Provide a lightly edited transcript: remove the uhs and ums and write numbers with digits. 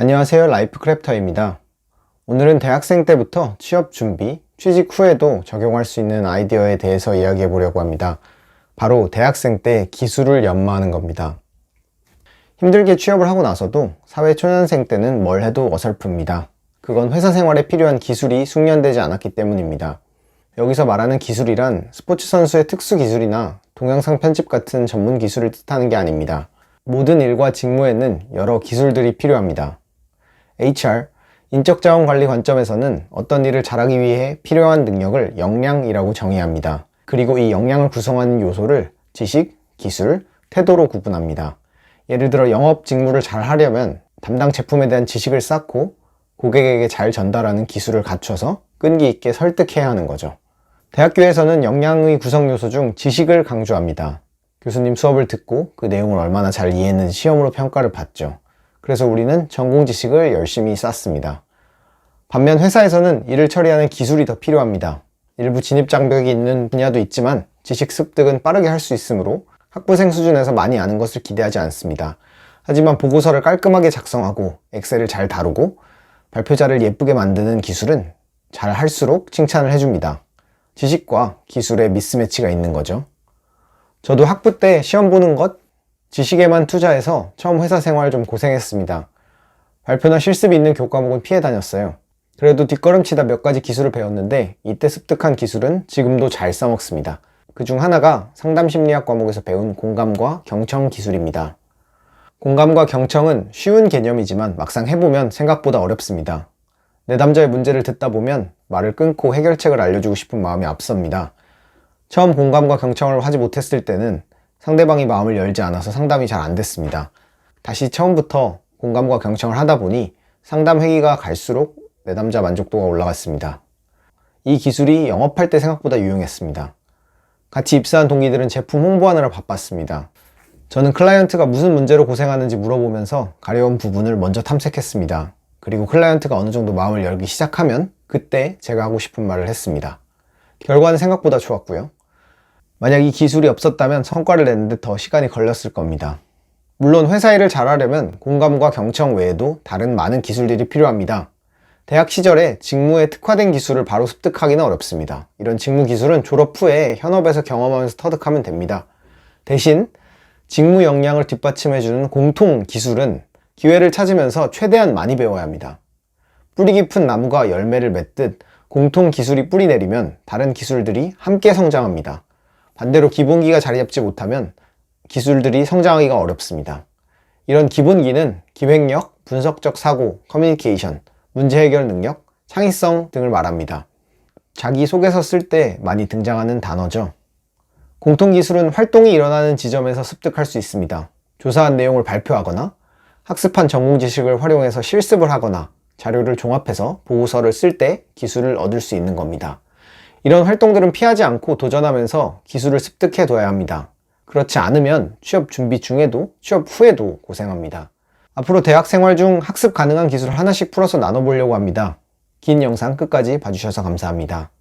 안녕하세요. 라이프 크래프터입니다. 오늘은 대학생 때부터 취업 준비, 취직 후에도 적용할 수 있는 아이디어에 대해서 이야기해 보려고 합니다. 바로 대학생 때 기술을 연마하는 겁니다. 힘들게 취업을 하고 나서도 사회 초년생 때는 뭘 해도 어설픕니다. 그건 회사 생활에 필요한 기술이 숙련되지 않았기 때문입니다. 여기서 말하는 기술이란 스포츠 선수의 특수 기술이나 동영상 편집 같은 전문 기술을 뜻하는 게 아닙니다. 모든 일과 직무에는 여러 기술들이 필요합니다. HR, 인적자원관리 관점에서는 어떤 일을 잘하기 위해 필요한 능력을 역량이라고 정의합니다. 그리고 이 역량을 구성하는 요소를 지식, 기술, 태도로 구분합니다. 예를 들어 영업 직무를 잘 하려면 담당 제품에 대한 지식을 쌓고 고객에게 잘 전달하는 기술을 갖춰서 끈기 있게 설득해야 하는 거죠. 대학교에서는 역량의 구성 요소 중 지식을 강조합니다. 교수님 수업을 듣고 그 내용을 얼마나 잘 이해했는지 시험으로 평가를 받죠. 그래서 우리는 전공 지식을 열심히 쌓습니다. 반면 회사에서는 일을 처리하는 기술이 더 필요합니다. 일부 진입 장벽이 있는 분야도 있지만 지식 습득은 빠르게 할 수 있으므로 학부생 수준에서 많이 아는 것을 기대하지 않습니다. 하지만 보고서를 깔끔하게 작성하고 엑셀을 잘 다루고 발표자를 예쁘게 만드는 기술은 잘 할수록 칭찬을 해줍니다. 지식과 기술의 미스매치가 있는 거죠. 저도 학부 때 시험 보는 것, 지식에만 투자해서 처음 회사 생활 좀 고생했습니다. 발표나 실습이 있는 교과목은 피해 다녔어요. 그래도 뒷걸음치다 몇 가지 기술을 배웠는데 이때 습득한 기술은 지금도 잘 써먹습니다. 그중 하나가 상담심리학 과목에서 배운 공감과 경청 기술입니다. 공감과 경청은 쉬운 개념이지만 막상 해보면 생각보다 어렵습니다. 내담자의 문제를 듣다 보면 말을 끊고 해결책을 알려주고 싶은 마음이 앞섭니다. 처음 공감과 경청을 하지 못했을 때는 상대방이 마음을 열지 않아서 상담이 잘 안 됐습니다. 다시 처음부터 공감과 경청을 하다 보니 상담 회기가 갈수록 내담자 만족도가 올라갔습니다. 이 기술이 영업할 때 생각보다 유용했습니다. 같이 입사한 동기들은 제품 홍보하느라 바빴습니다. 저는 클라이언트가 무슨 문제로 고생하는지 물어보면서 가려운 부분을 먼저 탐색했습니다. 그리고 클라이언트가 어느 정도 마음을 열기 시작하면 그때 제가 하고 싶은 말을 했습니다. 결과는 생각보다 좋았고요. 만약 이 기술이 없었다면 성과를 내는데 더 시간이 걸렸을 겁니다. 물론 회사 일을 잘하려면 공감과 경청 외에도 다른 많은 기술들이 필요합니다. 대학 시절에 직무에 특화된 기술을 바로 습득하기는 어렵습니다. 이런 직무 기술은 졸업 후에 현업에서 경험하면서 터득하면 됩니다. 대신 직무 역량을 뒷받침해주는 공통 기술은 기회를 찾으면서 최대한 많이 배워야 합니다. 뿌리 깊은 나무가 열매를 맺듯 공통 기술이 뿌리 내리면 다른 기술들이 함께 성장합니다. 반대로 기본기가 자리 잡지 못하면 기술들이 성장하기가 어렵습니다. 이런 기본기는 기획력, 분석적 사고, 커뮤니케이션, 문제 해결 능력, 창의성 등을 말합니다. 자기소개서 쓸 때 많이 등장하는 단어죠. 공통기술은 활동이 일어나는 지점에서 습득할 수 있습니다. 조사한 내용을 발표하거나 학습한 전공 지식을 활용해서 실습을 하거나 자료를 종합해서 보고서를 쓸 때 기술을 얻을 수 있는 겁니다. 이런 활동들은 피하지 않고 도전하면서 기술을 습득해 둬야 합니다. 그렇지 않으면 취업 준비 중에도 취업 후에도 고생합니다. 앞으로 대학 생활 중 학습 가능한 기술을 하나씩 풀어서 나눠보려고 합니다. 긴 영상 끝까지 봐주셔서 감사합니다.